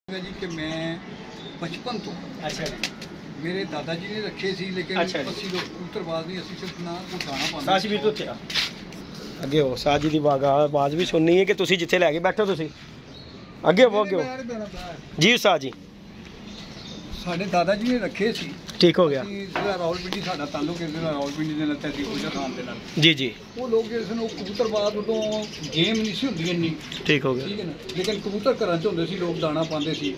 जी कि मैं बचपन तो अच्छा मेरे दादा जी ने रखे सी लेकिन अच्छा ਅਸੀਂ ਲੋਕ ਕਬੂਤਰਬਾਜ਼ ਨਹੀਂ ਅਸੀਂ ਸਿਰਫ ਨਾ ਉਹ ਦਾਣਾ ਪਾਉਂਦੇ ਸਾਜ ਵੀਰ ਤੋਂ ਉੱਥੇ ਆ ਅੱਗੇ ਹੋ ਸਾਜ ਜੀ ਦੀ ਆਵਾਜ਼ ਵੀ ਸੁਣਨੀ ਹੈ ਕਿ ਤੁਸੀਂ ਜਿੱਥੇ ਲੈ ਕੇ ਬੈਠੋ ਤੁਸੀਂ ਅੱਗੇ ਹੋ ਅੱਗੇ ਹੋ ਜੀ ਸਾਜ ਜੀ ਸਾਡੇ ਦਾਦਾ ਜੀ ਨੇ ਰੱਖੇ ਸੀ। ਠੀਕ ਹੋ ਗਿਆ ਜਿਹੜਾ ਰਾਵਲਪਿੰਡੀ ਸਾਡਾ ਤਾਲੁਕ ਹੈ ਜਿਹੜਾ ਰਾਵਲਪਿੰਡੀ ਦੇ ਨਾਲ ਤਹਿਸੀਲ ਗੁਜਰ ਖਾਨ ਦੇ ਨਾਲ ਜੀ ਜੀ ਉਹ ਲੋਕ ਜਿਹੜੇ ਸਨ ਉਹ ਕਬੂਤਰਬਾਜ਼ ਉਦੋਂ ਗੇਮ ਨਹੀਂ ਸੀ ਹੁੰਦੀ ਇੰਨੀ ਠੀਕ ਹੋ ਗਿਆ ਠੀਕ ਹੈ ਨਾ ਲੇਕਿਨ ਕਬੂਤਰ ਘਰਾਂ 'ਚ ਹੁੰਦੇ ਸੀ ਲੋਕ ਦਾਣਾ ਪਾਉਂਦੇ ਸੀ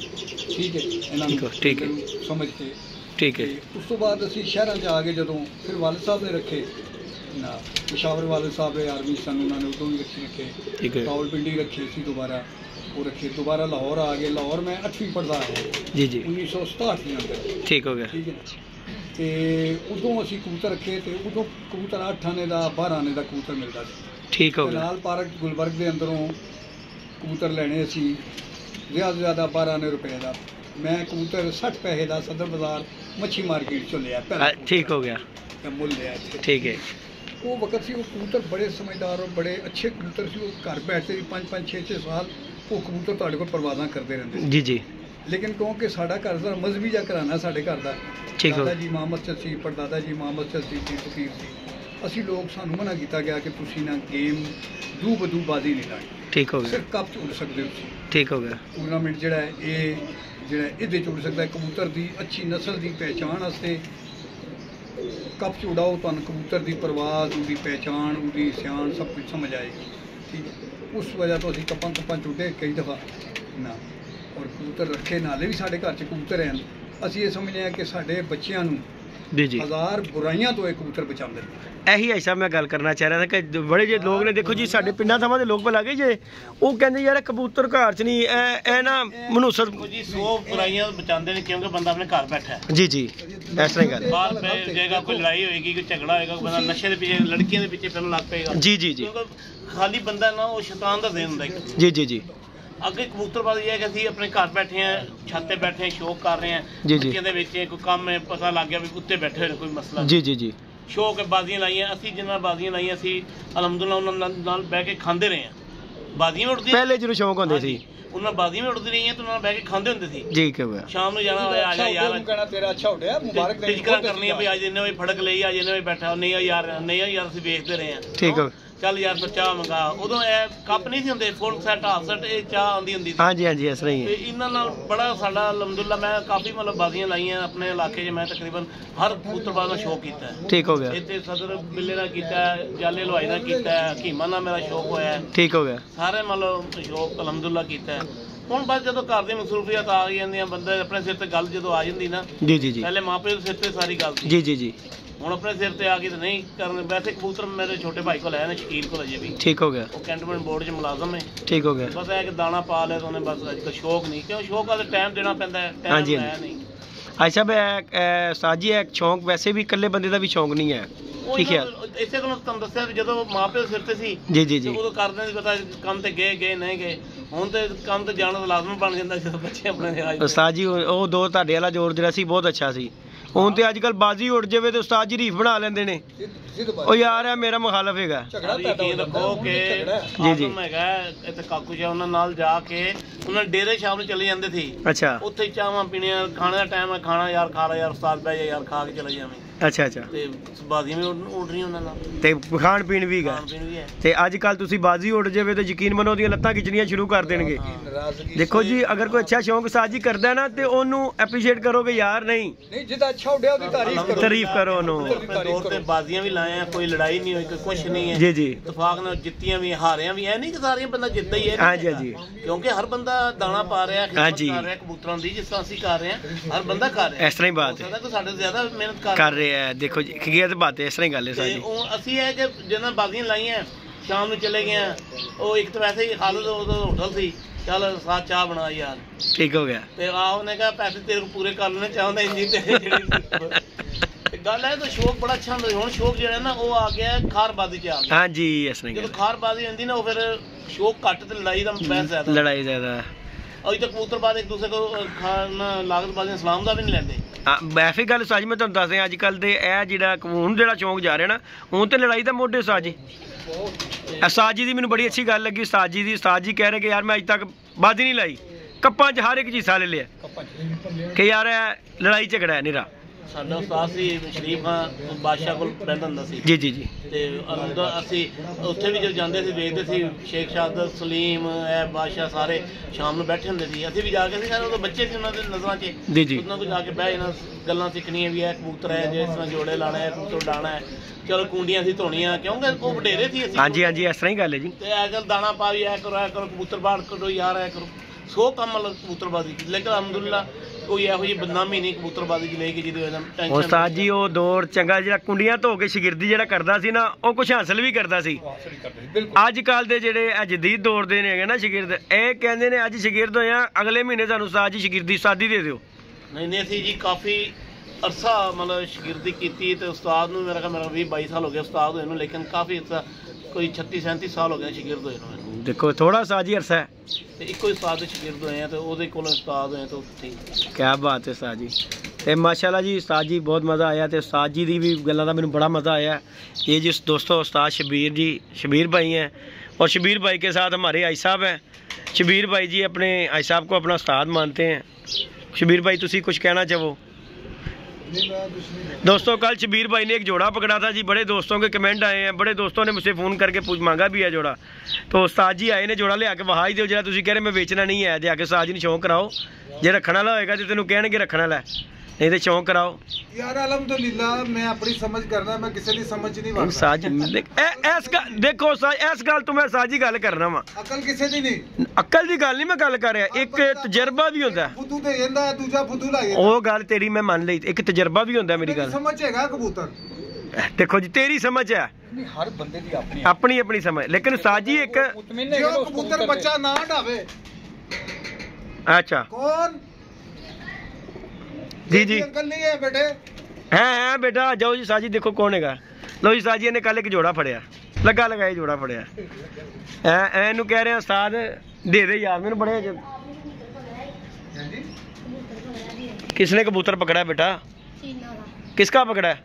ਠੀਕ ਹੈ ਇਹਨਾਂ ਨੂੰ ਠੀਕ ਹੈ ਸਮਝ ਕੇ ਠੀਕ ਹੈ ਉਸ ਤੋਂ ਬਾਅਦ ਅਸੀਂ ਸ਼ਹਿਰਾਂ 'ਚ ਆ ਗਏ ਜਦੋਂ ਫਿਰ ਵਾਲਦ ਸਾਹਿਬ ਨੇ ਰੱਖੇ ਨਾ ਪਿਸ਼ਾਵਰ ਵਾਲਦ ਸਾਹਿਬ ਦੇ ਆਰਮੀ ਸਨ ਉਹਨਾਂ ਨੇ ਉਦੋਂ ਵੀ ਰੱਖੇ ਠੀਕ ਹੈ ਰਾਵਲਪਿੰਡੀ ਰੱਖੇ ਸੀ ਦੁਬਾਰਾ वो रखे दोबारा लाहौर आ गए लाहौर में 8वीं पढ़ता है जी जी 1967 के अंदर ठीक हो गया ठीक है तो उदों असी कबूतर रखे तो उदों कबूतर 8 आने का 12 आने का कबूतर मिलता ठीक हो गया लाल पार्क गुलबर्ग के अंदरों कबूतर लैने असी ज़्यादा से ज़्यादा 12 आने रुपए का मैं कबूतर 60 पैसे का सदर बाजार मच्छी मार्केट चो लिया पहला ठीक हो गया मुल लिया ठीक है वो वक्त से वो कबूतर बड़े समझदार और बड़े अच्छे कबूतर से वो घर बैठते 5-5 6-6 साल वो कबूतर तुहाडे कोल परवाज़ां करते रहंदे जी जी लेकिन क्योंकि साडा घर दा मजहबी जा घराना साडे घर दा दादा जी मां मस्जिद सी परदादा जी मां मस्जिद सी फकीर सी असी लोग सानू मना किया गया कि तुसी ना गेम दू बदू बाजी नहीं लानी ठीक हो गया सिर्फ कप च उड़ सकदे हो ठीक हो गया टूर्नामेंट जिहड़ा है ये जिहड़ा इहदे च उड़ सकदा है कबूतर दी अच्छी नस्ल दी पहचान वास्ते कप च उड़ाओ तुहानू कबूतर दी परवाज़ उहदी पहचान उहदी सियाण सब कुछ समझ आएगी ठीक है उस वजह तो असी कप्पां चुटे कई दफ़ा ना और कबूतर रखे नाले भी साढ़े घर च कबूतर हैं असी ये समझने हैं कि साढ़े बच्चों जी जी हज़ार बुराइयां तो एक कबूतर बचाते हैं। ਇਹੀ ਐਸਾ ਮੈਂ ਗੱਲ ਕਰਨਾ ਚਾਹ ਰਿਹਾ ਸੀ ਕਿ ਬੜੇ ਜੇ ਲੋਕ ਨੇ ਦੇਖੋ ਜੀ ਸਾਡੇ ਪਿੰਡਾਂ ਥਾਵਾਂ ਦੇ ਲੋਕ ਬੁਲਾ ਗਏ ਜੇ ਉਹ ਕਹਿੰਦੇ ਯਾਰ ਕਬੂਤਰ ਘਰ 'ਚ ਨਹੀਂ ਇਹ ਨਾ ਮਨੂਸਤ ਜੀ 100 ਬੁਰਾਈਆਂ ਬਚਾਉਂਦੇ ਨੇ ਕਿਉਂਕਿ ਬੰਦਾ ਆਪਣੇ ਘਰ ਬੈਠਾ ਹੈ ਜੀ ਜੀ ਇਸ ਤਰ੍ਹਾਂ ਹੀ ਗੱਲ ਬਾਹਰ ਪੈ ਜਾਏਗਾ ਕੋਈ ਲੜਾਈ ਹੋਏਗੀ ਕੋਈ ਝਗੜਾ ਹੋਏਗਾ ਬੰਦਾ ਨਸ਼ੇ ਦੇ ਪਿੱਛੇ ਲੜਕੀਆਂ ਦੇ ਪਿੱਛੇ ਫਿਰਨ ਲੱਗ ਪਏਗਾ ਜੀ ਜੀ ਜੀ ਖਾਲੀ ਬੰਦਾ ਨਾ ਉਹ ਸ਼ੈਤਾਨ ਦਾ ਦੇਣ ਹੁੰਦਾ ਇੱਕ ਜੀ ਜੀ ਜੀ ਅੱਗੇ ਕਬੂਤਰਬਾਜ਼ੀ ਇਹ ਹੈ ਕਿ ਅਸੀਂ ਆਪਣੇ ਘਰ ਬੈਠੇ ਆ ਛੱਤ ਤੇ ਬੈਠੇ ਆ ਸ਼ੌਕ ਕਰ ਰਹੇ ਆ ਬੱਚਿਆਂ ਦੇ ਵਿੱਚ ਕੋਈ ਕੰਮ ਹੈ ਪਤਾ ਲੱਗ ਗਿਆ ਵੀ ਉੱਤੇ ਬੈਠੇ ਹੋਏ ਕੋਈ ਮਸਲਾ ਜੀ ਜੀ ਜੀ ਸ਼ੌਕ ਹੈ ਬਾਜ਼ੀਆਂ ਲਾਈਆਂ ਅਸੀਂ ਜਿੰਨਾ ਬਾਜ਼ੀਆਂ ਲਾਈਆਂ ਅਸੀਂ ਅਲਹਮਦੁਲਿਲਾ ਉਹਨਾਂ ਨਾਲ ਬਹਿ ਕੇ ਖਾਂਦੇ ਰਹੇ ਆ ਬਾਜ਼ੀਆਂ ਵੀ ਉੱਡਦੀਆਂ ਪਹਿਲੇ ਜਦੋਂ ਸ਼ੌਕ ਹੁੰਦੇ ਸੀ ਉਹਨਾਂ ਬਾਜ਼ੀਆਂ ਵੀ ਉੱਡਦੀ ਰਹੀਆਂ ਤੇ ਉਹਨਾਂ ਨਾਲ ਬਹਿ ਕੇ ਖਾਂਦੇ ਹੁੰਦੇ ਸੀ ਜੀ ਕਿਵੇਂ ਸ਼ਾਮ ਨੂੰ ਜਾਣਾ ਹੋਇਆ ਆ ਜਾ ਯਾਰ ਕਹਿਣਾ ਤੇਰਾ ਅੱਛਾ ਉੱਡਿਆ ਮੁਬਾਰਕ ਦੇ ਜ਼ਿਕਰ ਕਰਨੀ ਆ ਵੀ ਅੱਜ ਇੰਨੇ ਵਜੇ ਫੜਕ ਲਈ ਅੱਜ ਇੰਨੇ ਵਜੇ ਬੈਠਾ ਨਹੀਂ ਯਾਰ ਅਸੀਂ ਵੇਖਦੇ ਰਹੇ ਆ ਠੀਕ ਹੈ ਚੱਲ ਯਾਰ ਫਿਰ ਚਾਹ ਮੰਗਾ ਉਦੋਂ ਇਹ ਕੱਪ ਨਹੀਂ ਸੀ ਹੁੰਦੇ ਫੁੱਲ ਸੈਟ ਹਾਫ ਸੈਟ ਇਹ ਚਾਹ ਆਉਂਦੀ ਹੁੰਦੀ ਸੀ ਹਾਂਜੀ ਹਾਂਜੀ ਇਸ ਤਰ੍ਹਾਂ ਹੀ ਤੇ ਇਹਨਾਂ ਨਾਲ ਬੜਾ ਸਾਡਾ ਅਲਹਮਦੁਲਿਲਾ ਮੈਂ ਕਾਫੀ ਮਤਲਬ ਬਾਜ਼ੀਆਂ ਲਾਈਆਂ ਆਪਣੇ ਇਲਾਕੇ 'ਚ ਮੈਂ ਤਕਰੀਬਨ ਹਰ ਕਬੂਤਰਬਾਜ਼ ਦਾ ਸ਼ੌਕ ਕੀਤਾ ਠੀਕ ਹੋ ਗਿਆ ਇੱਥੇ ਸਦਰ ਬਿੱਲੇ ਦਾ ਕੀਤਾ ਜਾਲੇ ਹਲਵਾਈ ਦਾ ਕੀਤਾ ਹਕੀਮਾਂ ਨਾਲ ਮੇਰਾ ਸ਼ੌਕ ਹੋਇਆ ਠੀਕ ਹੋ ਗਿਆ ਸਾਰੇ ਮਤਲਬ ਸ਼ੌਕ ਅਲਹਮਦੁਲਿਲਾ ਕੀਤਾ ਹੁਣ ਬਸ ਜਦੋਂ ਘਰ ਦੀ ਮਸਰੂਫੀਅਤ ਆ ਗਈ ਜਾਂਦੀਆਂ ਬੰਦੇ ਆਪਣੇ ਸਿਰ ਤੇ ਗੱਲ ਜਦੋਂ ਆ ਜਾਂਦੀ ਨਾ ਜੀ ਜੀ ਜੀ ਪਹਿਲੇ ਮਾਪੇ ਦੇ ਸਿਰ ਤੇ ਸਾਰੀ ਗੱਲ ਸੀ ਜੀ ਜੀ ਜੀ ਹੁਣ ਆਪਣੇ ਸਿਰ ਤੇ ਆ ਗਈ ਤਾਂ ਨਹੀਂ ਕਰਨ ਵੈਸੇ ਕਬੂਤਰ ਮੇਰੇ ਛੋਟੇ ਭਾਈ ਕੋਲ ਹੈ ਨਾ ਸ਼ਕੀਲ ਕੋਲ ਅਜੇ ਵੀ ਠੀਕ ਹੋ ਗਿਆ ਉਹ ਕੈਂਟਨਮੈਂਟ ਬੋਰਡ 'ਚ ਮੁਲਾਜ਼ਮ ਹੈ ਠੀਕ ਹੋ ਗਿਆ ਬਸ ਇਹ ਕਿ ਦਾਣਾ ਪਾ ਲਿਆ ਤਾਂ ਉਹਨੇ ਬਸ ਅੱਜ ਕੱਲ੍ਹ ਸ਼ੌਕ ਨਹੀਂ ਕਿਉਂ ਸ਼ੌਕ ਆ ਤੇ ਟਾਈਮ ਦੇਣਾ ਪੈਂਦਾ ਹੈ ਹਾਂਜੀ, ਟਾਈਮ ਹਾਂਜੀ। ਹੈ ਨਹੀਂ ਅੱਛਾ ਬਈ ਸਾਜੀ ਇੱਕ ਸ਼ੌਂਕ ਵੈਸੇ ਵੀ ਇਕੱਲੇ ਬੰਦੇ ਦਾ ਵੀ ਸ਼ੌਂਕ ਨਹੀਂ ਹੈ ਠੀਕ ਹੈ ਇਸੇ ਕੋਲ ਤੁਹਾਨੂੰ ਦੱਸਿਆ ਵੀ ਜਦੋਂ ਮਾਪੇ ਦੇ ਸਿਰ ਤੇ ਸੀ ਜੀ ਜੀ ਜੀ ਉਦੋਂ ਕਰਦੇ ਨਹੀਂ ਪਤਾ ਕੰਮ ਤੇ ਗਏ ਨਹੀਂ ਗਏ ਹੁਣ ਤੇ ਕੰਮ ਤੇ ਜਾਣਾ ਤਾਂ ਲਾਜ਼ਮ ਬਣ ਜਾਂਦਾ ਜਦੋਂ ਬੱਚੇ ਆਪਣੇ ਆ ਉਸਤਾਦ ਜੀ ਉਹ ਦੋ ਤੁਹਾਡੇ ਵਾਲਾ ਜ਼ੋਰ ਜਿਹੜਾ ਸੀ ਬਹੁਤ ਅੱਛਾ ਸੀ ਹੁਣ ਤੇ ਅੱਜ ਕੱਲ ਬਾਜ਼ੀ ਉੱਡ ਜਾਵੇ ਤੇ ਉਸਤਾਦ ਜੀ ਰੀਫ ਬਣਾ ਲੈਂਦੇ ਨੇ ਉਹ ਯਾਰ ਇਹ ਮੇਰਾ ਮੁਖਾਲਫ ਹੈਗਾ ਰੱਖੋ ਕਿ ਜੀ ਜੀ ਹੈਗਾ ਇੱਥੇ ਕਾਕੂ ਜੀ ਉਹਨਾਂ ਨਾਲ ਜਾ ਕੇ ਉਹਨਾਂ ਡੇਰੇ ਸ਼ਾਮ ਨੂੰ ਚਲੇ ਜਾਂਦੇ ਸੀ ਅੱਛਾ ਉੱਥੇ ਚਾਹਾਂ ਪੀਣੀਆਂ ਖਾਣੇ ਦਾ ਟਾਈਮ ਹੈ ਖਾਣਾ ਯਾਰ ਖਾ ਲੈ ਯਾਰ ਉਸਤਾਦ ਬਹਿ ਜਾ ਯਾਰ ਖਾ ਕੇ ਚਲੇ ਜਾਵੇਂ ਅੱਛਾ ਅੱਛਾ ਤੇ ਬਾਜ਼ੀਆਂ ਵੀ ਉੱਡ ਰਹੀਆਂ ਉਹਨਾਂ ਨਾਲ ਤੇ ਖਾਣ ਪੀਣ ਵੀ ਹੈਗਾ ਖਾਣ ਪੀਣ ਵੀ ਹੈ ਤੇ ਅੱਜ ਕੱਲ ਤੁਸੀਂ ਬਾਜ਼ੀ ਉੱਡ ਜਾਵੇ ਤੇ ਯਕੀਨ ਮੰਨੋ ਉਹਦੀਆਂ ਲੱਤਾਂ ਖਿੱਚਣੀਆਂ ਸ਼ੁਰੂ ਕਰ ਦੇਣਗੇ ਦੇਖੋ ਜੀ ਅਗਰ ਕੋਈ ਅੱਛਾ ਸ਼ੌਂਕ ਸਾਜੀ ਕਰਦਾ ਨਾ ਤੇ ਉਹਨੂੰ ਐਪਰੀਸ਼ੀਏਟ ਕਰੋਗੇ ਯਾਰ ਨਹੀਂ ਜਿਹਦਾ ਅੱਛਾ ਉੱਡਿਆ ਉਹਦੀ ਤਾਰੀਫ ਕਰੋ ਉਹਨੂੰ ਦੌਰ ਤੇ ਬਾਜ਼ੀਆਂ ਵੀ ਲਾਏ ਆ ਕੋਈ ਲੜਾਈ ਨਹੀਂ ਹੋਈ ਕੋਈ ਕੁਛ ਨਹੀਂ ਹੈ ਜੀ ਜੀ ਇਤਫਾਕ ਨਾਲ ਜਿੱਤੀਆਂ ਵੀ ਹਾਰਿਆਂ ਵੀ ਐ ਨਹੀਂ ਕਿ ਸਾਰੀਆਂ ਬੰਦਾ ਜਿੱਤਦਾ ਹੀ ਹੈ ਹਾਂਜੀ ਹਾਂਜੀ ਕਿਉਂਕਿ ਹਰ ਬੰਦਾ ਦਾਣਾ ਪਾ ਰਿਹਾ ਖਿਦਮਤ ਕਰ ਰਿਹਾ ਕਬੂਤਰਾਂ ਦੀ ਜਿਸ ਤਰ੍ਹਾਂ ਅਸੀਂ ਕਰ ਰਹੇ ਹਾਂ ਹਰ ਬੰਦਾ ਕਰ ਰਿਹਾ ਇਸ ਤਰ੍ਹਾਂ ਹੀ ਬਾਤ ਹੈ ਸਾਡੇ ਤੋਂ ਜ਼ਿਆਦਾ ਮਿਹਨਤ ਕਰ ਰਿਹਾ ਦੇਖੋ ਜੀ ਕੀ ਇਹ ਬਾਤ ਹੈ ਇਸ ਤਰ੍ਹਾਂ ਹੀ ਗੱਲ ਹੈ ਸਾਡੀ ਉਹ ਅਸੀਂ ਇਹ ਕਿ ਜਿਹਨਾਂ ਬਾਜ਼ੀਆਂ ਲਾਈਆਂ ਸ਼ਾਮ ਨੂੰ ਚਲੇ ਗਏ ਉਹ ਇੱਕ ਤਾਂ ਵੈਸੇ ਹੀ ਹਾਲਤ ਉਦੋਂ ਹੋਟਲ ਸੀ ਚੱਲ ਸਾਥ ਚਾਹ ਬਣਾ ਯਾਰ ਠੀਕ ਹੋ ਗਿਆ ਤੇ ਉਹਨੇ ਕਿਹਾ ਪੈਸੇ ਤੇਰੇ ਕੋਲ ਪੂਰੇ ਕਰ ਲੈਣੇ ਚਾਹੁੰਦਾ ਇੰਜੀ ਤੇ ਜਿਹੜੀ ਗੱਲ ਹੈ ਤਾਂ ਸ਼ੌਕ ਬੜਾ ਅੱਛਾ ਹੁੰਦਾ ਹੁਣ ਸ਼ੌਕ ਜਿਹੜਾ ਨਾ ਉਹ ਆ ਗਿਆ ਖਾਰਬਾਜ਼ੀ 'ਚ ਆ ਗਿਆ ਹਾਂਜੀ ਇਸ ਤਰ੍ਹਾਂ ਜਦੋਂ ਖਾਰਬਾਜ਼ੀ ਹੁੰਦੀ ਨਾ ਉਹ ਫਿਰ ਸ਼ੌਕ ਘੱਟ ਤੇ ਲੜਾਈ ਦਾ ਬਹਿਸ ਜ਼ਿਆਦਾ ਲੜਾਈ ਜ਼ਿਆਦਾ ਅਜੇ ਤੱਕ ਕਬੂਤਰਬਾਜ਼ ਇੱਕ ਦੂਸਰੇ ਕੋ ਖਾਣਾ ਲਾਗਤਬਾਜ਼ੀ ਸਲਾਮ ਦਾ ਵੀ ਨਹੀਂ ਲੈਂਦੇ ਐਸੀ ਗੱਲ ਸਾਜ ਮੈਂ ਤੁਹਾਨੂੰ ਦੱਸ ਰਿਹਾ ਅੱਜ ਕੱਲ ਦੇ ਇਹ ਜਿਹੜਾ ਹੁਣ ਜਿਹੜਾ ਚੌਂਕ ਜਾ ਰਿਹਾ ਨਾ ਹੁਣ ਤੇ ਲੜਾਈ ਦਾ ਮੋਢੇ ਸਾਜੀ ਸਾਜੀ ਦੀ ਮੈਨੂੰ ਬੜੀ ਅੱਛੀ ਗੱਲ ਲੱਗੀ ਸਾਜੀ ਦੀ ਸਾਜੀ ਕਹਿ ਰਹੇ ਕਿ ਯਾਰ ਮੈਂ ਅੱਜ ਤੱਕ ਬਾਜ਼ੀ ਨਹੀਂ ਲਾਈ ਕੱਪਾਂ 'ਚ ਹਰ ਇੱਕ ਚੀਜ਼ ਹਿੱਸਾ ਲੈ ਲਿਆ ਕੱਪਾਂ 'ਚ ਕਿ ਯਾਰ ਇਹ ਲੜਾਈ ਝਗੜਾ ਹੈ ਨਿਰਾ। ਸਾਡਾ ਉਸਤਾਦ ਸੀ ਸ਼ਰੀਫ ਖਾਨ ਬਾਦਸ਼ਾਹ ਕੋਲ ਰਹਿੰਦਾ ਹੁੰਦਾ ਸੀ ਜੀ ਜੀ ਜੀ। ਤੇ ਅੰਦਰ ਅਸੀਂ ਉੱਥੇ ਵੀ ਜਦੋਂ ਜਾਂਦੇ ਸੀ ਵੇਖਦੇ ਸੀ ਸ਼ੇਖ ਸ਼ਾਹਦ ਸਲੀਮ ਇਹ ਬਾਦਸ਼ਾਹ ਸਾਰੇ ਸ਼ਾਮ ਨੂੰ ਬੈਠੇ ਹੁੰਦੇ ਸੀ। ਅਸੀਂ ਵੀ ਜਾ ਕੇ ਸੀ, ਸਾਰੇ ਉਦੋਂ ਬੱਚੇ ਸੀ ਉਹਨਾਂ ਦੇ ਨਜ਼ਰਾਂ 'ਚ ਜੀ ਜੀ। ਉਹਨਾਂ ਕੋਲ ਜਾ ਕੇ ਬਹਿ ਜਾਣਾ, ਗੱਲਾਂ ਸਿੱਖਣੀਆਂ ਵੀ ਇਹ ਕਬੂਤਰ ਹੈ ਜੇ ਇਸ ਤਰ੍ਹਾਂ ਜੋੜੇ ਲਾਣਾ ਹੈ, ਕਬੂਤਰ ਉਡਾਣਾ ਹੈ, ਚਲੋ ਕੁੰਡੀਆਂ ਸੀ ਧੋਣੀਆਂ, ਕਿਉਂਕਿ ਉਹ ਵਡੇਰੇ ਸੀ ਅਸੀਂ। ਹਾਂਜੀ ਹਾਂਜੀ ਇਸ ਤਰ੍ਹਾਂ ਹੀ ਗੱਲ ਹੈ ਜੀ। ਤੇ ਇਹ ਗੱਲ ਦਾਣਾ ਪਾ ਵੀ ਇਹ ਕਰੋ ਕਬੂਤਰ ਬਾੜ ਕਰੋ ਯਾਰ ਇਹ ਕਰੋ, ਸੋ ਕੰਮ ਮਤਲਬ ਕਬੂਤਰਬਾਜ਼ੀ। ਲੇਕਿਨ ਅਲਹਮਦੁਲਿਲਾ ਕੋਈ ਇਹੋ ਜਿਹੀ ਬਦਨਾਮੀ ਨਹੀਂ ਕਬੂਤਰਬਾਜ਼ੀ 'ਚ ਲੈ ਕੇ ਜਿਹਦੀ ਵਜ੍ਹਾ ਨਾਲ ਟੈਨਸ਼ਨ। ਉਸਤਾਦ ਜੀ ਉਹ ਦੌਰ ਚੰਗਾ, ਜਿਹੜਾ ਕੁੰਡੀਆਂ ਧੋ ਕੇ ਸ਼ਾਗਿਰਦੀ ਜਿਹੜਾ ਕਰਦਾ ਸੀ ਨਾ, ਉਹ ਕੁਝ ਹਾਸਲ ਵੀ ਕਰਦਾ ਸੀ। ਅੱਜ ਕੱਲ ਦੇ ਜਿਹੜੇ ਜਦੀਦ ਦੌਰ ਦੇ ਨੇ ਹੈਗੇ ਨਾ ਸ਼ਾਗਿਰਦ, ਇਹ ਕਹਿੰਦੇ ਨੇ ਅੱਜ ਸ਼ਾਗਿਰਦ ਹੋਏ ਆ, ਅਗਲੇ ਮਹੀਨੇ ਸਾਨੂੰ ਉਸਤਾਦ ਜੀ ਸ਼ਾਗਿਰਦੀ ਸਾਦੀ ਦੇ ਦਿਓ। ਨਹੀਂ ਅਸੀਂ ਜੀ ਕਾਫੀ ਅਰਸਾ ਮਤਲਬ ਸ਼ਾਗਿਰਦੀ ਕੀਤੀ ਤੇ ਉਸਤਾਦ ਨੂੰ ਮੇਰਾ 20-22 ਸਾਲ ਹੋ ਗਏ ਉਸਤਾਦ ਹੋਏ ਨੂੰ, ਲੇਕਿਨ ਕਾਫੀ ਅਰਸਾ ਕੋਈ 36-37 ਸਾਲ ਹੋ ਗਿਆ ਸ਼ਾਗਿਰਦ ਹੋਏ ਨੂੰ। ਦੇਖੋ ਥੋੜਾ ਉਸਤਾਦ ਜੀ ਅਰਸਾ ਹੈ ਤੇ ਇੱਕੋ ਹੀ ਉਸਤਾਦ ਦੇ ਸ਼ਾਗਿਰਦ ਹੋਏ ਆ ਤੇ ਉਹਦੇ ਕੋਲੋਂ ਉਸਤਾਦ ਹੋਏ ਤਾਂ ਉੱਥੇ ਕਿਆ ਬਾਤ ਹੈ ਉਸਤਾਦ ਜੀ। ਤੇ ਮਾਸ਼ਾਅੱਲਾ ਜੀ ਉਸਤਾਦ ਜੀ ਬਹੁਤ ਮज़ा ਆਇਆ ਤੇ ਉਸਤਾਦ ਜੀ ਦੀ ਵੀ ਗੱਲਾਂ ਦਾ ਮੈਨੂੰ बड़ा मज़ा आया। ये जिस दोस्तों उस्ताद शबीर जी, शबीर भाई हैं और शबीर भाई के साथ हमारे आई साहब हैं। शबीर भाई जी अपने आई साहब को अपना उस्ताद मानते हैं। शबीर भाई तुसी कुछ कहना चाहो? दोस्तों कल शबीर भाई ने एक जोड़ा पकड़ा था जी, बड़े दोस्तों के कमेंट आए हैं, बड़े दोस्तों ने मुझसे फ़ोन करके मांगा भी है जोड़ा। तो उस्ताद जी आए ने जोड़ा लिया के वहा ही दो, जो तुम कह रहे मैं बेचना नहीं है, दे आके उस्ताद जी ने शौक कराओ, जो रखने वाला होएगा तो तेन कहने रखने वाला है, नहीं तो शौक कराओ यार। अल्हम्दुलिल्लाह मैं अपनी समझ करना, मैं किसी की समझ नहीं वड़दा। साज देखो इस गल तो मैं साजी गल करना वा, अकल किसी दी नहीं, अकल दी गल नहीं मैं गल कर रहा, एक तजर्बा भी होंदा है। फुदू दे ਜਾਂਦਾ ਦੂਜਾ ਫੁਦੂ ਲਾ ਜਾਂਦਾ। ਉਹ ਗੱਲ ਤੇਰੀ ਮੈਂ ਮੰਨ ਲਈ, ਇੱਕ ਤਜਰਬਾ ਵੀ ਹੁੰਦਾ ਮੇਰੀ ਗੱਲ। ਸਮਝ ਹੈਗਾ ਕਬੂਤਰ। ਦੇਖੋ ਜੀ ਤੇਰੀ ਸਮਝ ਹੈ, ਹਰ ਬੰਦੇ ਦੀ ਆਪਣੀ ਆਪਣੀ ਆਪਣੀ ਸਮਝ, ਲੇਕਿਨ ਸਾਜੀ ਇੱਕ ਜੋ ਕਬੂਤਰ ਬੱਚਾ ਨਾ ਢਾਵੇ। अच्छा कौन जी जी अंकल नहीं है बेटे? है बेटा जाओ जी साजी देखो कौन हैगा। लो जी साजी ने कल एक जोड़ा फड़िया, लगा लगाया जोड़ा फड़िया, एनू कह रहे हैं उस्ताद दे दे यार मैंने बड़े। किसने कबूतर पकड़ा है बेटा? किसका पकड़ा है?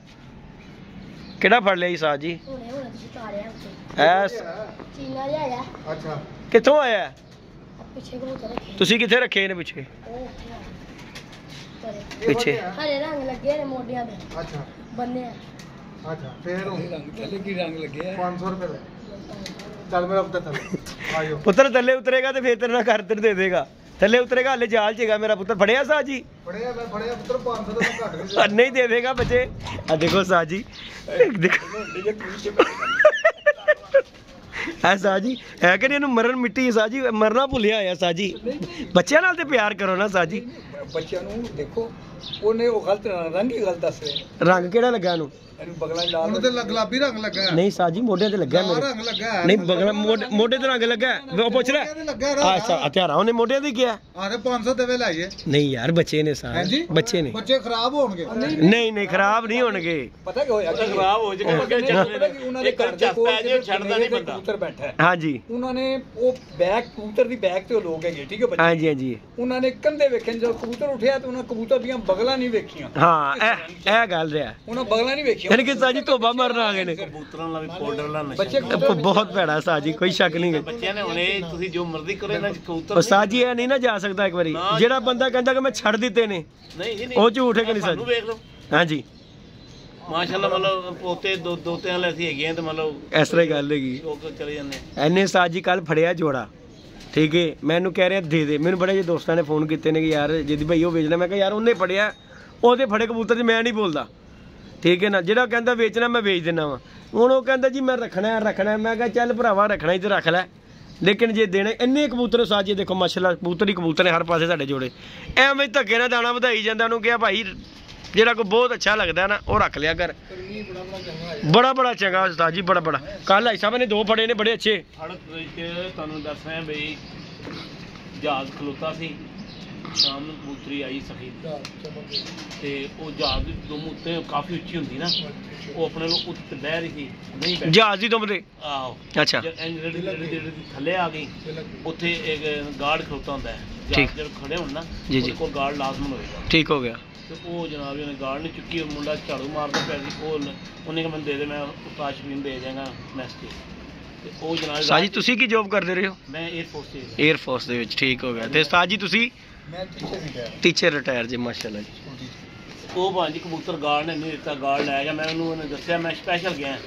केड़ा फड़ लिया जी साज जी? अच्छा कित्थों आया? ਤੁਸੀਂ ਕਿੱਥੇ ਰੱਖੇ ਨੇ ਪਿੱਛੇ? ਪਿੱਛੇ ਹਰੇ ਰੰਗ ਲੱਗੇ ਨੇ ਮੋਢਿਆਂ ਤੇ। अच्छा ਬੰਨੇ ਆ। अच्छा फिर ਰੰਗ ਥੱਲੇ ਕੀ ਰੰਗ ਲੱਗੇ ਆ? 500 रुपए चल मेरा पुत्र चल आयो। ਪੁੱਤਰ ਥੱਲੇ ਉਤਰੇਗਾ ਤੇ ਫੇਰ ਤੇਰੇ ਨਾਲ ਘਰ ਤੇ ਦੇ ਦੇਗਾ। ਥੱਲੇ ਉਤਰੇਗਾ ਹਲੇ ਜਾਲ ਚੇਗਾ ਮੇਰਾ ਪੁੱਤਰ। ਫੜਿਆ ਸਾਜੀ? फड़िया मैं फड़िया पुत्र 500 तो मैं घट नहीं नहीं दे देगा बच्चे। देखो साजी देखो ਹੈ ਸਾਜੀ ਹੈ ਕਿ ਇਹਨੂੰ ਮਰਨ ਮਿੱਟੀ ਸਾਜੀ ਮਰਨਾ ਭੁੱਲਿਆ ਹੋਇਆ ਸਾਜੀ। ਬੱਚਿਆਂ ਨਾਲ ਤੇ ਪਿਆਰ ਕਰੋ ਨਾ ਸਾਜੀ। ਬੱਚਿਆਂ ਨੂੰ ਦੇਖੋ ਉਹਨੇ ਉਹ ਗਲਤ ਰੰਗ ਹੀ ਗਲਤ ਦੱਸ ਰਿਹਾ। ਰੰਗ ਕਿਹੜਾ ਲੱਗਾ ਇਹਨੂੰ? ਇਹਨੂੰ ਬਗਲਾ ਲਾਲ ਉਹਨੂੰ ਤੇ ਗੁਲਾਬੀ ਰੰਗ ਲੱਗਾ ਹੈ। ਨਹੀਂ ਸਾਜੀ ਮੋਢੇ ਤੇ ਲੱਗਾ ਲਾਲ ਮੇਰੇ। ਰੰਗ ਲੱਗਾ ਹੈ। ਨਹੀਂ ਬਗਲਾ ਮੋਢੇ ਤੇ ਰੰਗ ਲੱਗਾ ਉਹ ਪੁੱਛ ਲੈ। ਅੱਛਾ ਹਥਿਆਰਾ ਉਹਨੇ ਮੋਢੇ ਤੇ ਕਿਹਾ? ਆਰੇ 500 ਦੇਵੇ ਲਾਈਏ। ਨਹੀਂ ਯਾਰ ਬੱਚੇ ਨੇ ਸਾਰੇ ਹਾਂਜੀ ਬੱਚੇ ਨੇ। ਬੱਚੇ ਖਰਾਬ ਹੋਣਗੇ। ਨਹੀਂ ਨਹੀਂ ਖਰਾਬ ਨਹੀਂ ਹੋਣਗੇ। ਪਤਾ ਕੀ ਹੋਇਆ? ਖਰਾਬ ਹੋ ਜਾਏਗਾ ਉਹਨਾਂ ਦੇ ਘਰ ਦੇ ਕੋਲ ਛੱਡਦਾ ਨਹੀਂ ਬੰਦਾ। ਕਬੂਤਰ ਬੈਠਾ ਹੈ। ਹਾਂਜੀ ਉਹਨਾਂ ਨੇ ਉਹ ਬੈਗ ਕਬੂਤਰ ਦੀ ਬੈਗ ਤੇ ਉਹ ਲੋਕ ਹੈਗੇ ਠੀਕ ਹੈ ਬੱਚੇ। ਹਾਂਜੀ ਹਾਂਜੀ ਉਹਨਾਂ ਨੇ ਕੰਧੇ ਵੇਖਣ ਜਦੋਂ ਕਬੂਤਰ ਉੱਠਿਆ ਤੇ ਉਹਨਾਂ ਕਬੂਤਰ ਦੀਆਂ ਬਗਲਾਂ ਨਹੀਂ ਵੇਖੀਆਂ। ਹਾਂ ਇਹ ਗੱਲ ਰਿਹਾ। ਉਹਨਾਂ ਬਗਲਾਂ ਨਹੀਂ ਵੇਖੀਆਂ। ਯਾਨੀ ਕਿ ਸਾਜੀ ਧੋਬਾ ਮਰਨ ਆ ਗਏ ਨੇ। ਕਬੂਤਰਾਂ ਨਾਲ ਵੀ ਪਾਊਡਰ ਨਾਲ ਬੱਚੇ ਨਸ਼ਾ ਬਹੁਤ ਭੈੜਾ ਸਾਜੀ ਕੋਈ ਸ਼ੱਕ ਨਹੀਂ ਹੈ। ਬੱਚਿਆਂ ਨੇ ਹੁਣੇ ਤੁਸੀਂ ਜੋ ਮਰਜ਼ੀ ਕਰੋ ਇਹਨਾਂ ਚ ਕਬੂਤਰ ਉਹ ਸਾਜੀ ਇਹ ਨਹੀਂ ਨਾ ਜਾ ਸਕਦਾ ਇੱਕ ਵਾਰੀ। ਜਿਹੜਾ ਬੰਦਾ ਕਹਿੰਦਾ ਕਿ ਮੈਂ ਛੱਡ ਦਿੱਤੇ ਨੇ ਨਹੀਂ ਜੀ ਨਹੀਂ ਉਹ ਝੂਠ ਹੈ ਕਿ ਨਹੀਂ ਸਾਨੂੰ ਸਾਜੀ? ਵੇਖ ਲਓ ਹਾਂਜੀ ਮਾਸ਼ਾਅੱਲਾ ਮਤਲਬ ਪੋਤੇ ਦੋਤਿਆਂ ਵਾਲੇ ਅਸੀਂ ਹੈਗੇ ਆ ਤੇ ਮਤਲਬ ਇਸ ਤਰ੍ਹਾਂ ਹੀ ਗੱਲ ਹੈਗੀ। ਲੋਕ ਚਲੇ ਜਾਂਦੇ ਐਨੇ ਸਾਜੀ ਕੱਲ ਫੜਿਆ ਜੋੜਾ ਠੀਕ ਹੈ। ਮੈਨੂੰ ਕਹਿ ਰਿਹਾ ਦੇ ਦੇ। ਮੈਨੂੰ ਬੜੇ ਜਿਹੇ ਦੋਸਤਾਂ ਨੇ ਫੋਨ ਕੀਤੇ ਨੇ ਕਿ ਯਾਰ ਜਿੱਦੀ ਭਾਈ ਉਹ ਵੇਚਣਾ। ਮੈਂ ਕਿਹਾ ਯਾਰ ਉਹਨੇ ਫੜਿਆ ਉਹਦੇ ਫੜੇ ਕਬੂਤਰ 'ਚ ਮੈਂ ਨਹੀਂ ਬੋਲਦਾ ਠੀਕ ਹੈ ਨਾ। ਜਿਹੜਾ ਕਹਿੰਦਾ ਵੇਚਣਾ ਮੈਂ ਵੇਚ ਦਿੰਦਾ ਵਾ। ਹੁਣ ਉਹ ਕਹਿੰਦਾ ਜੀ ਮੈਂ ਰੱਖਣਾ। ਮੈਂ ਕਿਹਾ ਚੱਲ ਭਰਾਵਾ ਰੱਖਣਾ ਹੀ ਤੇ ਰੱਖ ਲੈ, ਲੇਕਿਨ ਜੇ ਦੇਣੇ ਇੰਨੇ ਕਬੂਤਰ ਸਾਜੀ ਦੇਖੋ ਮਾਸ਼ਾਅੱਲਾ ਕਬੂਤਰ ਹੀ ਕਬੂਤਰ ਨੇ ਹਰ ਪਾਸੇ ਸਾਡੇ ਜੋੜੇ। ਐਵੇਂ ਧੱਕੇ ਨਾਲ ਦਾਣਾ ਵਧਾਈ ਜਾਂਦਾ। ਉਹਨੂੰ ਕਿਹਾ ਭਾਈ ਜਿਹੜਾ ਕੋਈ ਬਹੁਤ ਅੱਛਾ ਲੱਗਦਾ ਨਾ ਉਹ ਰੱਖ ਲਿਆ ਕਰ। ਬੜਾ ਚੰਗਾ ਉਸਤਾਦ ਜੀ ਬੜਾ ਕੱਲ ਆਈ ਸਾਹਿਬ ਨੇ 2 ਫੜੇ ਨੇ ਬੜੇ ਅੱਛੇ। ਸੜਕ ਵਿੱਚ ਤੁਹਾਨੂੰ ਦੱਸ ਰਿਹਾ ਬਈ ਜਹਾਜ਼ ਖਲੋਤਾ ਸੀ। ਸ਼ਾਮ ਨੂੰ ਕਬੂਤਰੀ ਆਈ ਸਫੀਦ ਤੇ ਉਹ ਜਹਾਜ਼ ਦੀ ਦੁਮ ਉੱਤੇ ਕਾਫੀ ਉੱਚੀ ਹੁੰਦੀ ਨਾ, ਉਹ ਆਪਣੇ ਨੂੰ ਉੱਤੇ ਬਹਿ ਰਹੀ ਸੀ ਨਹੀਂ ਬਹਿ ਜਹਾਜ਼ ਦੀ ਦੁਮ ਤੇ। ਆਹੋ ਅੱਛਾ ਜਿਹੜੀ ਥੱਲੇ ਆ ਗਈ ਉੱਥੇ ਇੱਕ ਗਾਰਡ ਖਲੋਤਾ ਹੁੰਦਾ ਹੈ। ਜਹਾਜ਼ ਜਦੋਂ ਖੜੇ ਹੋਣ ਨਾ ਉਹਦੇ ਕੋਲ ਗਾਰਡ ਲਾਜ਼ਮਨ ਹੋਏਗਾ। ਠੀਕ ਹੋ ਗਿਆ। ਤੇ ਉਹ ਜਨਾਬ ਉਹਨੇ ਗਾਰਡ ਨਹੀਂ ਚੁੱਕੀ। ਮੁੰਡਾ ਝਾੜੂ ਮਾਰਦਾ ਪਿਆ ਸੀ। ਉਹਨੇ ਕਿਹਾ ਮੈਨੂੰ ਦੇ ਦੇ ਮੈਂ ਉਸਤਾਦ ਸ਼ਬੀਰ ਦੇ ਜਾਵਾਂਗਾ ਮੈਸੇਜ। ਤੇ ਉਹ ਜਨਾਬ ਉਸਤਾਦ ਜੀ ਤੁਸੀਂ ਕੀ ਜੋਬ ਕਰਦੇ ਰਹੇ ਹੋ? ਮੈਂ 에ਅਰਫੋਰਸ 'ਚ 에ਅਰ ਫੋਰਸ ਦੇ ਵਿੱਚ, ਠੀਕ ਹੋ ਗਿਆ। ਤੇ ਉਸਤਾਦ ਜੀ ਤੁਸੀਂ ਮੈਂ ਟੀਚਰ ਰਿਟਾਇਰ ਜੀ, ਮਾਸ਼ਾਅੱਲਾ ਜੀ। ਉਹ ਭਾਂਜੀ ਕਬੂਤਰ ਗਾਰਡ ਨੇ ਨਹੀਂ ਦਿੱਤਾ, ਗਾਰਡ ਲੈ ਗਿਆ, ਮੈਂ ਉਹਨੇ ਦੱਸਿਆ ਮੈਂ ਸਪੈਸ਼ਲ ਗਿਆ,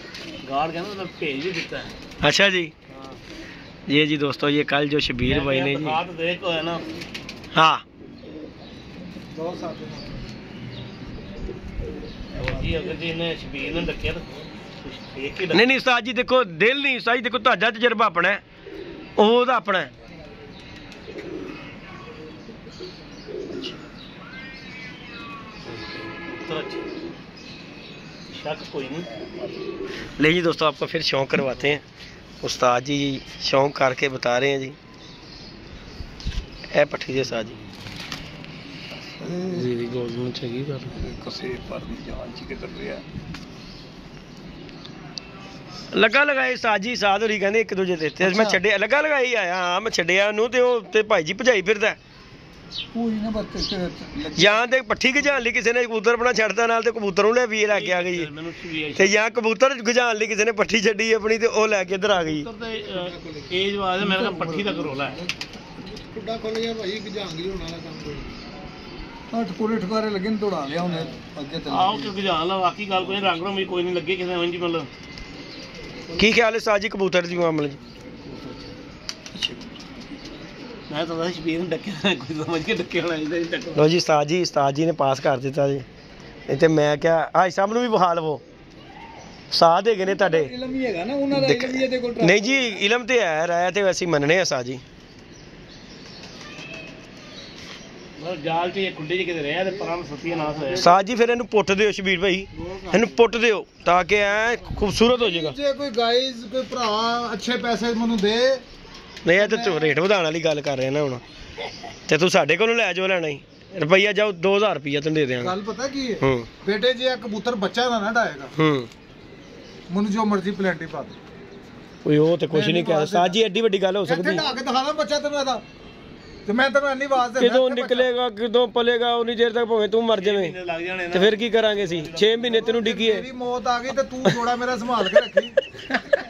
ਗਾਰਡ ਕਹਿੰਦਾ ਮੈਂ ਭੇਜ ਵੀ ਦਿੱਤਾ। अच्छा जी, ਹਾਂ ये जी दोस्तों ये कल जो शबीर भाई ने जी, हाथ देख है ना हाँ बहुत साथ जी, अगर जी ने शबीर ने रखे तो कुछ देख के नहीं नहीं उस्ताद जी देखो दिल नहीं, उस्ताद जी देखो ਤੁਹਾਡਾ ਤਜਰਬਾ ਆਪਣਾ ਹੈ, ਉਹਦਾ ਆਪਣਾ ਹੈ। शक कोई नहीं। ले जी दोस्तों आपको फिर शौक करवाते हैं, उस्ताद जी शौक करके बता रहे हैं जी। ए पट्टी दे उस्ताद जी जी गोल चंगी पर कसे पर दी जान च किधर रिया ਲੱਗਾ ਲਗਾਏ ਉਸਤਾਦ ਜੀ, ਸਾਧ ਹੋਰੀ ਕਹਿੰਦੇ ਇੱਕ ਦੂਜੇ ਤੇ ਮੈਂ ਛੱਡਿਆ, ਲੱਗਾ ਲਗਾਈ ਆਇਆ। ਹਾਂ ਮੈਂ ਛੱਡਿਆ ਉਹਨੂੰ ਤੇ ਉਹ ਤੇ ਭਾਈ ਜੀ ਭਜਾਈ ਫਿਰਦਾ ਕੋਈ ਨਾ ਬੱਤੇ ਜਾਂ ਤੇ ਪੱਠੀ ਗਜਾਣ ਲਈ ਕਿਸੇ ਨੇ ਕਬੂਤਰ ਬਣਾ ਛੱਡਦਾ ਨਾਲ ਤੇ ਕਬੂਤਰ ਨੂੰ ਲੈ ਵੀ ਲੈ ਕੇ ਆ ਗਈ, मैंने शबीर ਤੇ ਜਾਂ ਕਬੂਤਰ ਗਜਾਣ ਲਈ ਕਿਸੇ ਨੇ ਪੱਠੀ ਛੱਡੀ ਆਪਣੀ ਤੇ ਉਹ ਲੈ ਕੇ ਇੱਧਰ ਆ ਗਈ। एज वाले मेरे का पट्टी तक रोला है। ਕੁੱਡਾ ਖੁੱਲ ਗਿਆ ਭਾਈ ਗਜਾਂਗੀ ਹੋਣ ਵਾਲਾ ਕੰਮ ਕੋਈ ਅੱਠ ਪੂਰੇ ਠਕਾਰੇ ਲੱਗੇ ਨੇ, ਦੌੜਾ ਲਿਆ ਉਹਨੇ ਅੱਗੇ ਤੇ आओ क्योंकि जान ला बाकी गल कोई रंग रंग कोई नहीं लगे किसी जी मतलब ਕੀ ਖਿਆਲ ਹੈ ਉਸਤਾਦ ਜੀ ਕਬੂਤਰ ਦੀ ਮਾਮਲੇ 'ਚ? मैं तो शबीर ने डके कोई समझ के डके होना इधर ही डके। ਲੋ ਜੀ ਉਸਤਾਦ ਜੀ ਨੇ ਪਾਸ ਕਰ ਦਿੱਤਾ ਜੀ। ਨਹੀਂ ਤੇ ਮੈਂ ਕਿਹਾ ਹਾਈ ਸਾਹਿਬ ਨੂੰ ਵੀ ਵਿਖਾ ਲਵੋ, ਸਾਧ ਹੈਗੇ ਨੇ ਤੁਹਾਡੇ। ਇਲਮ ਹੀ ਹੈਗਾ ਨਾ ਉਹਨਾਂ ਦਾ, ਇਲਮ ਹੀ ਇਹਦੇ ਕੋਲ। ਨਹੀਂ ਜੀ ਇਲਮ ਤੇ ਹੈ, ਰਾਇ ਤੇ ਅਸੀਂ ਮੰਨਣੇ ਆ ਉਸਤਾਦ ਜੀ। मतलब जाल च खुंडे च किते रहा ते परां सत्यानाश होया। ਉਸਤਾਦ ਜੀ ਫਿਰ ਇਹਨੂੰ ਪੁੱਟ ਦਿਓ ਸ਼ਬੀਰ ਭਾਈ, ਇਹਨੂੰ ਪੁੱਟ ਦਿਓ ਤਾਂ ਕਿ ਐ ਖੂਬਸੂਰਤ ਹੋ ਜਾਏਗਾ। ਜੇ ਕੋਈ ਗਾਇਜ਼ ਕੋਈ ਭਰਾ ਅੱਛੇ ਪੈਸੇ ਮੈਨੂੰ ਦੇ ਨਹੀਂ ਇਹ ਤੇ ਤੂੰ ਰੇਟ ਵਧਾਉਣ ਵਾਲੀ ਗੱਲ ਕਰ ਰਿਹਾ ਨਾ ਹੁਣ, ਤੇ ਤੂੰ ਸਾਡੇ ਕੋਲੋਂ ਲੈ ਜਾਓ ਲੈਣਾ ਹੀ ਰੁਪਈਆ, ਜਾਓ 2000 ਰੁਪਈਆ ਤੈਨੂੰ ਦੇ ਦਿਆਂਗਾ। ਗੱਲ ਪਤਾ ਕੀ ਹੈ ਹੂੰ ਬੇਟੇ, ਜੇ ਇਹ ਕਬੂਤਰ ਬੱਚਾ ਨਾ ਡਾਏਗਾ ਹੂੰ ਮੈਨੂੰ ਜੋ ਮਰਜ਼ੀ ਪਲੈਂਟੀ ਪਾ ਦੇ, ਕੋਈ ਉਹ ਤੇ ਕੁਝ ਨਹੀਂ ਕਹਿ ਉਸਤਾਦ ਜੀ, ਐਡੀ ਵੱਡੀ ਗੱਲ ਹੋ ਇੱਥੇ ਸਕਦੀ? ਢਾ ਕੇ ਦਿਖਾਣਾ ਬੱਚਾ ਤੈਨੂੰ ਇਹਦਾ, ਤੇ ਮੈਂ ਤੈਨੂੰ ਇੰਨੀ ਆਵਾਜ਼ ਦੇ ਕਿਦੋਂ ਨਿਕਲੇਗਾ ਕਿਦੋਂ ਪਲੇਗਾ, ਉਨੀ ਦੇਰ ਤੱਕ ਭਾਵੇਂ ਤੂੰ ਮਰ ਜਾਵੇਂ लग जाने ਤੇ ਫਿਰ ਕੀ ਕਰਾਂਗੇ ਅਸੀਂ? 6 ਮਹੀਨੇ ਤੈਨੂੰ ਡਿੱਗੀਏ। ਮੇਰੀ ਮੌਤ ਆ ਗਈ ਤੇ ਤੂੰ ਜੋੜਾ ਮੇਰਾ ਸੰਭਾਲ ਕੇ ਰੱਖੀ,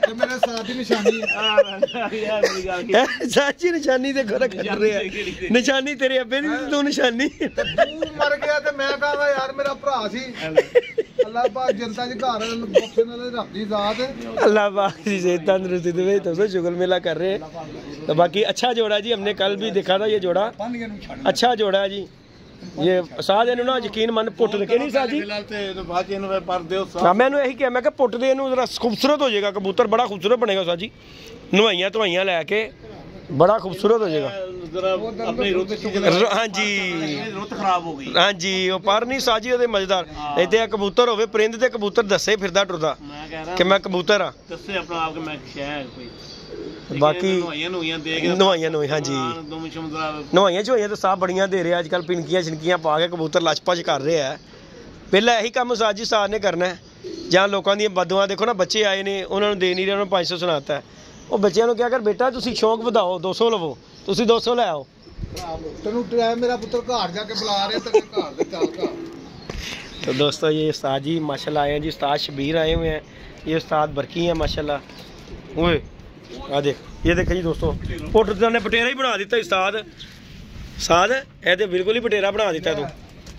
ਤੇ ਮੇਰੇ ਸਾਥ ਦੀ ਨਿਸ਼ਾਨੀ ਹੈ। यार मेरी गल की ਸਾਚੀ ਨਿਸ਼ਾਨੀ ਤੇ ਖੋਰਾ ਕਰ ਰਿਹਾ, ਨਿਸ਼ਾਨੀ ਤੇਰੇ ਅੱਬੇ ਦੀ ਤੂੰ ਨਿਸ਼ਾਨੀ। ਤੇ ਤੂੰ ਮਰ ਗਿਆ ਤੇ ਮੈਂ ਕਹਾਂਗਾ ਯਾਰ ਮੇਰਾ ਭਰਾ ਸੀ। ਅੱਲਾਹ ਪਾਕ ਜਨਤਾ ਦੇ ਘਰ ਬਖਸ਼ਣ ਵਾਲੇ ਰੱਬ ਦੀ ਜ਼ਾਤ। अल्लाह पाक जी से तंदुरुस्ती दे, तो शुक्र मेला कर रहे हैं। तो बाकी अच्छा जोड़ा जी, हमने कल भी देखा था ये जोड़ा, ਬੰਨ੍ਹ ਨੂੰ ਛੱਡ अच्छा जोड़ा है जी। ये साध ਇਹਨੂੰ ਨਾ ਯਕੀਨ ਮੰਨ ਪੁੱਟ ਦੇ ਕੇ ਨਹੀਂ ਸਾਧ ਜੀ। फिलहाल ते बात इनु पर दियो ਹਾਂ ਮੈਨੂੰ ਇਹੀ ਕਿਹਾ, ਮੈਂ ਕਿਹਾ ਪੁੱਟ ਦੇ ਇਹਨੂੰ ਜ਼ਰਾ ਖੂਬਸੂਰਤ ਹੋ ਜਾਏਗਾ ਕਬੂਤਰ, ਬੜਾ ਖੂਬਸੂਰਤ ਬਣੇਗਾ ਸਾਧ ਜੀ। ਨਵਾਈਆਂ ਧਵਾਈਆਂ ਲੈ ਕੇ ਬੜਾ ਖੂਬਸੂਰਤ ਹੋ ਜਾਏਗਾ। जरा अपनी रुत ਹਾਂਜੀ रुत खराब हो गई। ਹਾਂਜੀ ਉਹ ਪਰ ਨਹੀਂ ਸਾਧ ਜੀ ਉਹਦੇ ਮਜ਼ੇਦਾਰ। ਨਹੀਂ ਤੇ ਕਬੂਤਰ ਹੋਵੇ ਪਰਿੰਦ ਤੇ ਕਬੂਤਰ ਦੱਸੇ ਫਿਰਦਾ ਟੁਰਦਾ मैं कह रहा ਕਿ ਮੈਂ ਕਬੂਤਰ ਆ। दसे अपना आप के मैं शहर कोई ਬਾਕੀ नवाइयां दे के ਨਵਾਈਆਂ ਨਵਾਈ ਹਾਂਜੀ दो मुशमदा ਨਵਾਈਆਂ ਝੋਈਆਂ ਤਾਂ ਸਾਹ ਬੜੀਆਂ ਦੇ ਰਿਹਾ ਅੱਜ ਕੱਲ, ਪਿੰਕੀਆਂ ਛਿਣਕੀਆਂ ਪਾ ਕੇ ਕਬੂਤਰ ਲਛਪਛ ਕਰ ਰਿਹਾ ਹੈ। ਪਹਿਲਾਂ ਇਹੀ ਕੰਮ ਸਾਜ ਜੀ ਸਾਰ ਨੇ ਕਰਨਾ ਹੈ। ਜਾਂ ਲੋਕਾਂ ਦੀਆਂ ਬਦਦੁਆਵਾਂ ਦੇਖੋ ਨਾ, ਬੱਚੇ ਆਏ ਨੇ ਉਹਨਾਂ ਨੂੰ ਦੇ ਨਹੀਂ ਰਹੇ, ਉਹਨਾਂ ਨੂੰ 500 ਸੁਣਾਤਾ। ਉਹ ਬੱਚਿਆਂ ਨੂੰ ਕਿਹਾ ਕਰ ਬੇਟਾ ਤੁਸੀਂ ਸ਼ੌਂਕ ਵਧਾਓ, 200 ਲਵੋ, ਤੁਸੀਂ 200 ਲੈ ਆਓ। ਤੈਨੂੰ ਡਰਾਈਵ ਮੇਰਾ ਪੁੱਤਰ ਘਰ ਜਾ ਕੇ ਬੁਲਾ ਰਿਹਾ, ਤੇਰੇ ਘਰ ਦੇ ਚੱਲ ਘਰ। तो दोस्तों ये उस्ताद जी माशाल्लाह आए हैं जी, उस्ताद शबीर आए हुए हैं, ये उस्ताद बरकी हैं माशाल्लाह। ओए आ देख, ये देखो जी दोस्तों, पुट ने पटेरा ही बना दिता उस्ताद। उस्ताद ए ते बिल्कुल ही पटेरा बना दिता तू।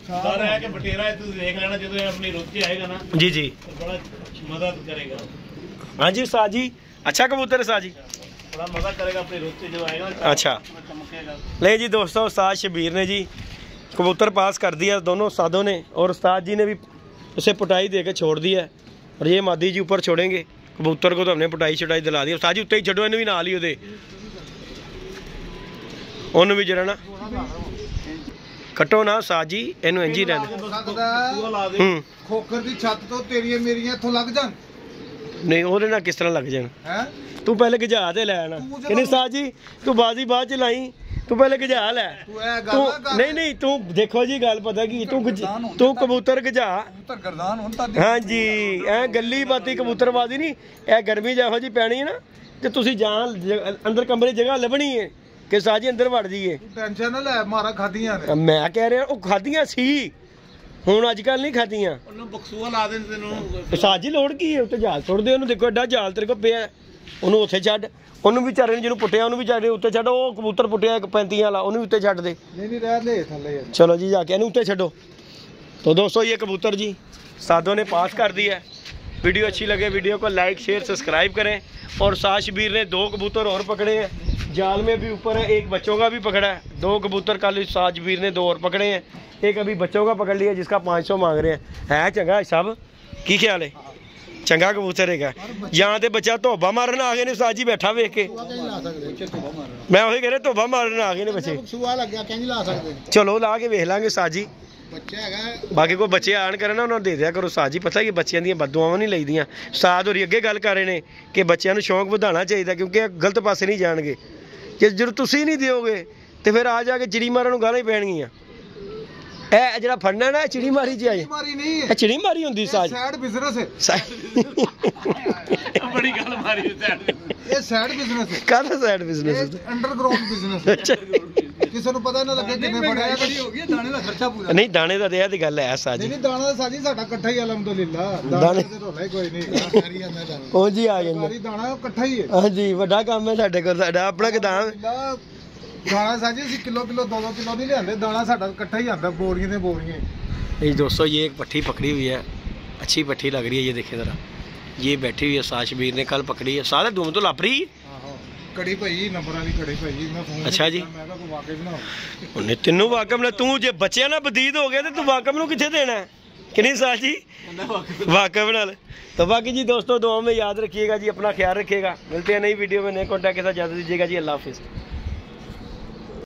डर है कि बटेरा है, तू देख लेना जब अपनी रुत से आएगा ना जी जी तो बड़ा मदद करेगा। हाँ जी उस्ताद जी, अच्छा कबूतर है उस्ताद जी, बड़ा मजा करेगा अपनी रुत से जब आएगा ना, अच्छा। चमकेगा। ले जी दोस्तों उस्ताद शबीर ने जी कबूतर पास कर दिया दोनों उस्तादों ने, और उस्ताद जी ने भी उसे पुटाई दे के छोड़ दिया है। और ये मादी जी ऊपर छोड़ेंगे कबूतर को, तो हमने पुटाई छटाई दिला दी। उस्ताद जी उत्ते ही छड्डो, इन्हें भी नाल ही ओदे ਉਹਨੂੰ ਵੀ ਜਰਾ ਨਾ ਕੱਟੋ ਨਾ ਉਸਤਾਦ ਜੀ, ਇਹਨੂੰ ਇੰਜ ਹੀ ਰਹਿਣ तू ला दे ਹੂੰ ਖੋਖਰ ਦੀ ਛੱਤ ਤੋਂ ਤੇਰੀਆਂ ਮੇਰੀਆਂ ਇੱਥੋਂ ਲੱਗ ਜਾਣ ਨਹੀਂ ਉਹਦੇ ਨਾਲ ਕਿਸ ਤਰ੍ਹਾਂ ਲੱਗ ਜਾਣ? ਹੈ। ਤੂੰ ਪਹਿਲੇ ਗਜਾ ਤੇ ਲੈ ਆਣਾ ਇਹਨੇ ਉਸਤਾਦ ਜੀ, ਤੂੰ ਬਾਜ਼ੀ ਬਾਅਦ ਚ ਲਾਈ, ਤੂੰ ਪਹਿਲੇ ਗਜਾ ਲੈ। ਤੂੰ ਇਹ ਗੱਲ ਤੂੰ ਨਾ ਕਰ। ਨਹੀਂ ਨਹੀਂ ਤੂੰ ਦੇਖੋ ਜੀ ਗੱਲ ਪਤਾ ਕੀ, ਤੂੰ ਕਬੂਤਰ ਗਜਾ। ਕਬੂਤਰ ਗਰਦਾਨ ਹੁਣ ਤਾਂ ਹਾਂਜੀ ਐ ਗੱਲੀ ਬਾਤੀ ਕਬੂਤਰਬਾਜ਼ੀ ਨਹੀਂ, ਇਹ ਗਰਮੀ ਜਿਹੋ ਜੀ ਪੈਣੀ ਹੈ ਨਾ, ਤੇ ਤੁਸੀਂ ਜਾਂ ਅੰਦਰ ਕਮਰੇ ਜਗ੍ਹਾ ਲੱਭਣੀ ਹੈ ਕਿ ਸਾਜੀ ਅੰਦਰ ਵੜ ਜਾਈਏ। ਤੂੰ ਟੈਨਸ਼ਨ ਨਾ ਲੈ, ਮਾਰਾ ਖਾਦੀਆਂ ਨੇ। ਮੈਂ ਕਹਿ ਰਿਹਾ ਉਹ ਖਾਧੀਆਂ ਸੀ, ਹੁਣ ਅੱਜ ਕੱਲ ਨਹੀਂ ਖਾਧੀਆਂ। ਉਹਨੂੰ ਬਕਸੂਆ ਲਾ ਦੇ ਤੈਨੂੰ। ਸਾਜੀ ਲੋੜ ਕੀ ਹੈ, ਉੱਤੇ ਜਾਲ ਸੁੱਟ ਦੇ ਉਹਨੂੰ, ਦੇਖੋ ਐਡਾ ਜਾਲ ਤੇਰੇ ਕੋਲ ਪਿਆ। ਉਹਨੂੰ ਉੱਥੇ ਛੱਡ, ਉਹਨੂੰ ਵੀ ਵਿਚਾਰੇ ਨੂੰ ਜਿਹਨੂੰ ਪੁੱਟਿਆ ਉਹਨੂੰ ਵੀ ਵਿਚਾਰੇ ਉੱਤੇ ਛੱਡ, ਉਹ ਕਬੂਤਰ ਪੁੱਟਿਆ ਇੱਕ 35 ਵਾਲਾ ਉਹਨੂੰ ਵੀ ਉੱਤੇ ਛੱਡ ਦੇ। नहीं रह ले थले यार। चलो जी जाके ਇਹਨੂੰ ਉੱਤੇ ਛੱਡੋ। तो दोस्तों ये कबूतर जी सादों ने पास कर दिया है। वीडियो अच्छी लगे वीडियो को लाइक शेयर सब्सक्राइब करें। और साशबीर ने 2 कबूतर और पकड़े हैं, जाल में भी ऊपर है, एक बच्चों का भी पकड़ा है। 2 कबूतर कल साशबीर ने 2 और पकड़े हैं, एक अभी बच्चों का पकड़ लिया जिसका 500 मांग रहे हैं। है चंगा साहब की ख्याल है? चंगा कबूतर है यहाँ तो बच्चा धोबा मारन आ गए ने उस्ताद जी बैठा वेख के, मैं वही कह रहा धोबा मारन आ गए ने बच्चे। चलो ला के वेख लांगे उस्ताद जी, बाकी कोई बच्चे आन करे ना उन्होंने दे दिया करो उस्ताद जी। पता कि बच्चों दी बददुआवां नहीं लईदियां। उस्ताद होरी अगे गल कर रहे ने कि बच्चों को शौक ਵਧਾਉਣਾ ਚਾਹੀਦਾ क्योंकि गलत पासे नहीं जाणगे। जे ਜਦੋਂ ਤੁਸੀਂ ਨਹੀਂ ਦਿਓਗੇ ਤੇ ਫਿਰ ਆ ਜਾ ਕੇ ਚਿੜੀ ਮਾਰਨ ਨੂੰ ਗਾਲਾਂ ਹੀ ਪੈਣਗੀਆਂ। ਇਹ ਜਿਹੜਾ ਫੜਨਾ ਨਾ ਚਿੜੀ ਮਾਰੀ ਚ ਆਏ, मारी नहीं है, ਇਹ ਚਿੜੀ ਮਾਰੀ ਹੁੰਦੀ ਸਾਜ साइड बिजनेस है, ਬੜੀ ਗੱਲ ਮਾਰੀ ਸਾਈਡ ये साइड बिजनेस है, ਕਾਹਦਾ ਸਾਈਡ ਬਿਜ਼ਨਸ ये अंडरग्राउंड बिजनेस है। ਅੱਛਾ किसी ਨੂੰ ਪਤਾ ਨਾ ਲੱਗੇ ਕਿੰਨੇ ਫੜਿਆ ਮਹਿੰਗਾਈ ਬੜੀ ਹੋ ਗਈ ਹੈ, ਦਾਣੇ ਦਾ ਖਰਚਾ ਪੂਰਾ। ਨਹੀਂ ਦਾਣੇ ਦਾ ਤੇ ਇਹ ਦੀ ਗੱਲ ਹੈ ਸਾਜ ਨਹੀਂ ਦਾਣਾ ਦਾ ਸਾਜੀ ਸਾਡਾ ਇਕੱਠਾ ਹੀ ਅਲਹਮਦੁਲਿਲਾ, ਦਾਣੇ- ਦਾਣੇ ਤੇ ਰੋਲਾ ਹੀ ਕੋਈ ਨਹੀਂ, ਸਾਰੀ ਜਾਂਦਾ ਦਾਣਾ, ਉਹ ਜੀ ਆ ਜਾਂਦਾ। ਸਾਰੀ ਦਾਣਾ ਇਕੱਠਾ ਹੀ ਹੈ। ਹਾਂਜੀ ਵੱਡਾ ਕੰਮ ਹੈ ਸਾਡੇ ਕੋਲ, ਸਾਡਾ ਆਪਣਾ ਗਦਾਮ। ਦਾਣਾ ਸਾਜੀ ਅਸੀਂ ਕਿਲੋ 2 ਕਿਲੋ ਨਹੀਂ ਲਿਆਂਦੇ, ਦਾਣਾ ਸਾਡਾ ਇਕੱਠਾ ਹੀ ਆਂਦਾ, ਬੋਰੀਆਂ ਦੇ ਬੋਰੀਆਂ। ये दोस्तों ये एक पट्टी पकड़ी हुई है, अच्छी पट्टी लग रही है। ये देखिए ज़रा, ये बैठी हुई है साशबीर ने कल पकड़ी है। सारे धूम तो लापरी कड़ी भाई नंबर वाली कड़ी भाई, मैं फोन अच्छा जी। मैं कोई वाकिफ ना हो। उन्हें तेनों वाकम ने तू जे बच्चे ना बदीद हो गया तो तू वाकम नु किथे देना है कि नहीं साज जी? वाकफ नाल। तो बाकी जी दोस्तों दुआ में याद रखिएगा जी, अपना ख्याल रखिएगा। मिलते हैं नई वीडियो में नए कॉन्टैक्ट के साथ, इजाज़त दीजिएगा जी, अल्लाह हाफिज़।